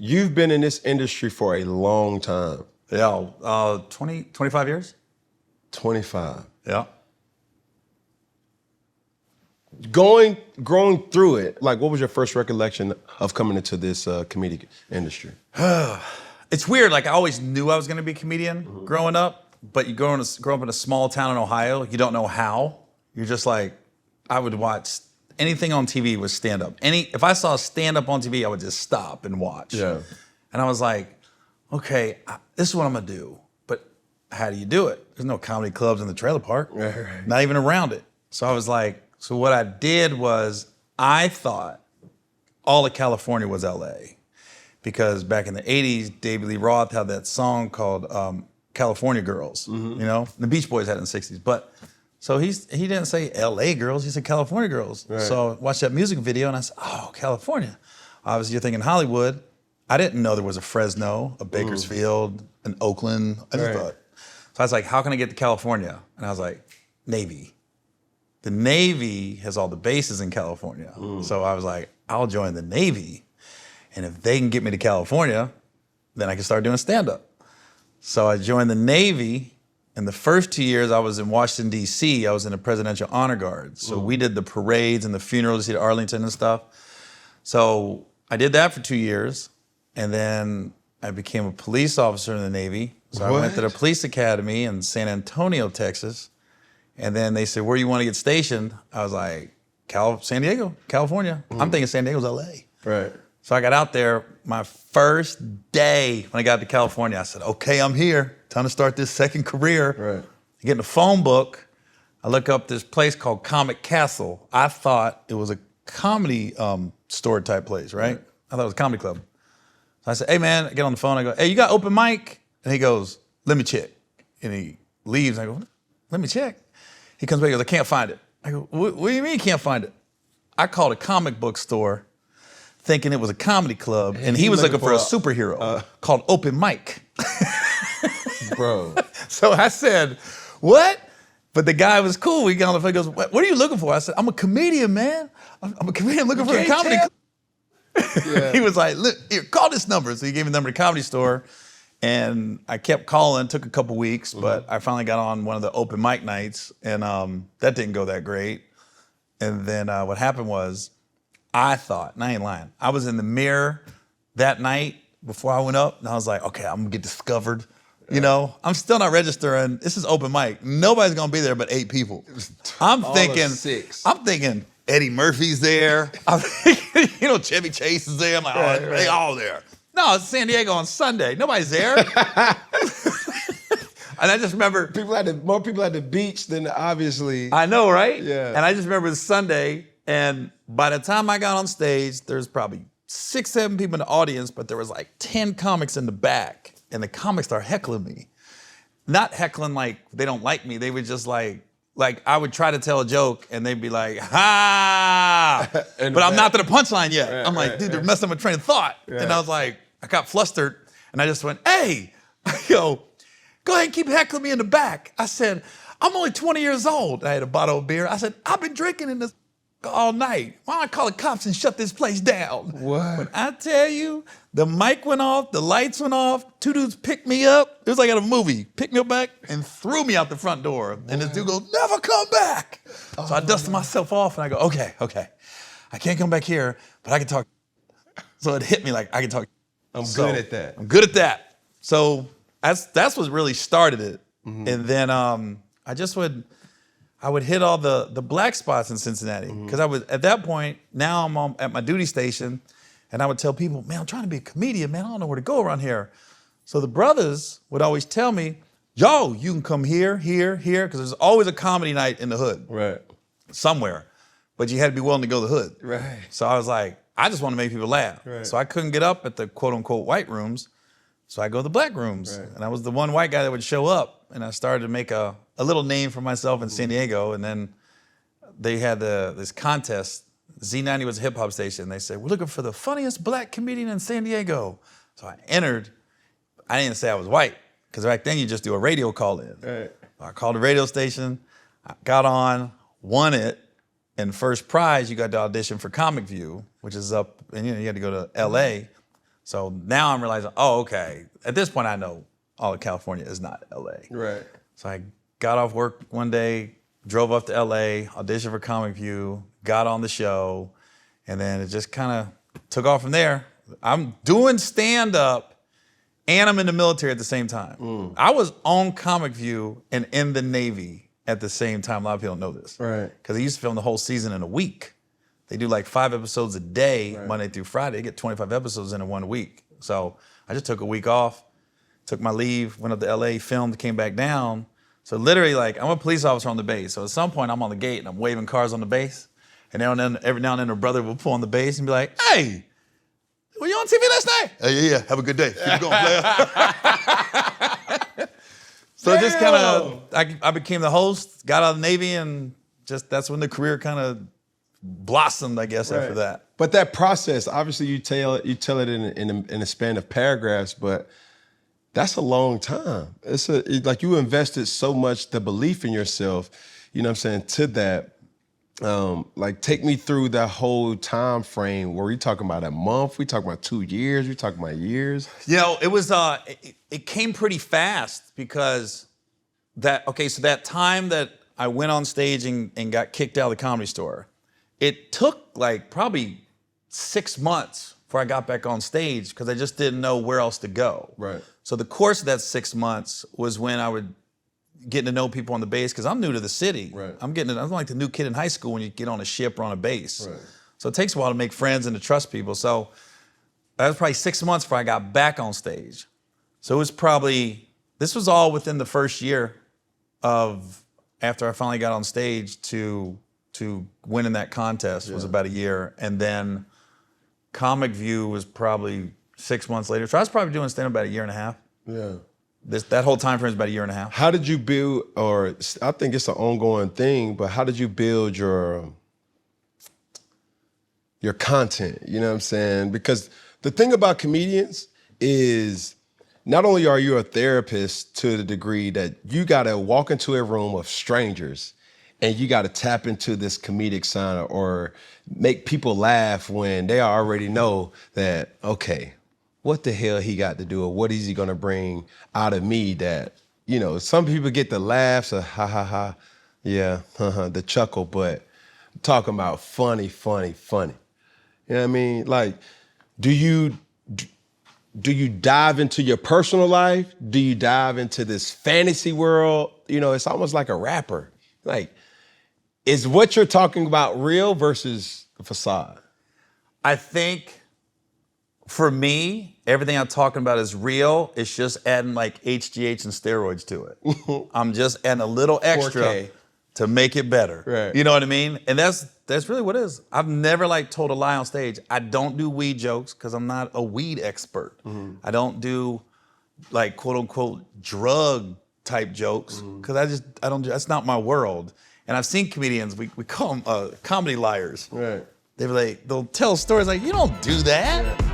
You've been in this industry for a long time. Yeah, 25 years? 25. Yeah. Growing through it, like what was your first recollection of coming into this comedic industry? It's weird, like I always knew I was gonna be a comedian growing up, but you grow up in a small town in Ohio, you don't know how. You're just like, I would watch anything on TV was stand-up. If I saw stand-up on TV, I would just stop and watch. Yeah. And I was like, okay, this is what I'm gonna do, but how do you do it? There's no comedy clubs in the trailer park, Right. not even around it. So I was like, so what I did was I thought all of California was LA. Because back in the 80s, David Lee Roth had that song called California Girls, you know? The Beach Boys had it in the 60s. But, so he didn't say LA girls, he said California girls. Right. So I watched that music video and I said, oh, California. Obviously you're thinking Hollywood. I didn't know there was a Fresno, a Bakersfield, an Oakland. I just thought. So I was like, how can I get to California? And I was like, Navy. The Navy has all the bases in California. So I was like, I'll join the Navy. And if they can get me to California, then I can start doing stand-up. So I joined the Navy. And the first 2 years I was in Washington, D.C., I was in the Presidential Honor Guard. So we did the parades and the funerals, you see, to Arlington and stuff. So I did that for 2 years. And then I became a police officer in the Navy. So I went to the police academy in San Antonio, Texas. And then they said, where do you want to get stationed? I was like, San Diego, California. I'm thinking San Diego's LA. Right. So I got out there, my first day when I got to California, I said, okay, I'm here. Time to start this second career. Right. I get in the phone book. I look up this place called Comic Castle. I thought it was a comedy store type place, right? I thought it was a comedy club. So I said, hey man, I get on the phone, I go, hey, you got open mic? And he goes, let me check. And he leaves, I go, let me check. He comes back, he goes, I can't find it. I go, what do you mean you can't find it? I called a comic book store thinking it was a comedy club, and he was looking for a superhero called Open Mic. Bro. So I said, what? But the guy was cool. He got on the phone, he goes, what are you looking for? I said, I'm a comedian, man. I'm a comedian looking for a comedy club. Yeah. He was like, look, here, call this number. So he gave me the number to the comedy store, and I kept calling, took a couple weeks, but I finally got on one of the open mic nights, and that didn't go that great. And then what happened was, I thought, and I ain't lying, I was in the mirror that night before I went up, and I was like, okay, I'm gonna get discovered. You know, I'm still not registering. This is open mic. Nobody's gonna be there but 8 people. I'm thinking Eddie Murphy's there. I'm thinking, you know, Chevy Chase is there. I'm like, oh, they all there. No, it's San Diego on Sunday. Nobody's there. And I just remember More people at the beach than obviously. I know, right? Yeah. And I just remember it was Sunday, and by the time I got on stage, there's probably 6, 7 people in the audience, but there was like 10 comics in the back, and the comics started heckling me. Not heckling like they don't like me, they were just like I would try to tell a joke, and they'd be like, ha! But I'm not to the punchline yet. Right, I'm like, dude, they're messing with my train of thought. And I was like, I got flustered, and I just went, hey! I go ahead and keep heckling me in the back. I said, I'm only 20 years old. I had a bottle of beer. I said, I've been drinking in this all night. Why don't I call the cops and shut this place down? What? When I tell you, the mic went off, the lights went off, 2 dudes picked me up. It was like at a movie. Picked me up back and threw me out the front door. And this dude goes, never come back. So I dusted myself off and I go, okay. I can't come back here, but I can talk. So it hit me like, I can talk. I'm good at that. I'm good at that. So that's what really started it. And then I would hit all the black spots in Cincinnati. Because I was, at that point, now I'm at my duty station, and I would tell people, man, I'm trying to be a comedian, man, I don't know where to go around here. So the brothers would always tell me, yo, you can come here, because there's always a comedy night in the hood. Right. Somewhere. But you had to be willing to go to the hood. Right. So I was like, I just want to make people laugh. Right. So I couldn't get up at the quote unquote white rooms. So I go to the black rooms. Right. And I was the one white guy that would show up. And I started to make a little name for myself in San Diego. And then they had this contest. Z90 was a hip hop station. They said, we're looking for the funniest black comedian in San Diego. So I entered. I didn't say I was white, because back then you just do a radio call in. Right. I called the radio station, I got on, won it, and first prize, you got to audition for Comic View, which is up, and you had to go to LA. So now I'm realizing, oh, okay. At this point, I know all of California is not LA. Right. So I got off work one day, drove up to LA, auditioned for Comic View, got on the show, and then it just kind of took off from there. I'm doing stand-up and I'm in the military at the same time. I was on Comic View and in the Navy at the same time. A lot of people don't know this. Right. Because they used to film the whole season in a week. They do like 5 episodes a day, Monday through Friday. They get 25 episodes in 1 week. So I just took a week off, took my leave, went up to LA, filmed, came back down. So literally, like, I'm a police officer on the base. So at some point, I'm on the gate and I'm waving cars on the base. And now and then, every now and then, a brother will pull on the base and be like, "Hey, were you on TV last night?" Yeah. Have a good day. Keep going, player. So just kind of, I became the host, got out of the Navy, and just that's when the career kind of blossomed, I guess, after that. But that process, obviously, you tell it in a span of paragraphs, but that's a long time. Like you invested so much the belief in yourself, you know what I'm saying, to that. Like take me through that whole time frame. Were we talking about a month? We talking about 2 years? We talking about years? You know, it was it came pretty fast because so that time that I went on stage and got kicked out of the Comedy Store, it took like probably 6 months before I got back on stage because I just didn't know where else to go. Right. So the course of that 6 months was when I would getting to know people on the base because I'm new to the city. Right. I'm like the new kid in high school when you get on a ship or on a base. Right. So it takes a while to make friends and to trust people. So that was probably 6 months before I got back on stage. So it was this was all within the first year of after I finally got on stage to winning that contest was about a year. And then Comic View was probably 6 months later. So I was probably doing stand-up about a year and a half. Yeah. That whole time frame is about a year and a half. How did you build, or I think it's an ongoing thing, but how did you build your content? You know what I'm saying? Because the thing about comedians is not only are you a therapist to the degree that you got to walk into a room of strangers and you got to tap into this comedic side or make people laugh when they already know that, okay, what the hell he got to do or what is he gonna bring out of me that, you know, some people get the laughs of ha ha ha, yeah, the chuckle, but I'm talking about funny. You know what I mean? Like, do you dive into your personal life? Do you dive into this fantasy world? You know, it's almost like a rapper. Like, is what you're talking about real versus a facade? I think for me, everything I'm talking about is real. It's just adding like HGH and steroids to it. I'm just adding a little extra 4K. to make it better. Right. You know what I mean? And that's really what it is. I've never like told a lie on stage. I don't do weed jokes because I'm not a weed expert. I don't do like quote unquote drug type jokes because I don't. That's not my world. And I've seen comedians. We call them comedy liars. Right. They'll tell stories like, "You don't do that."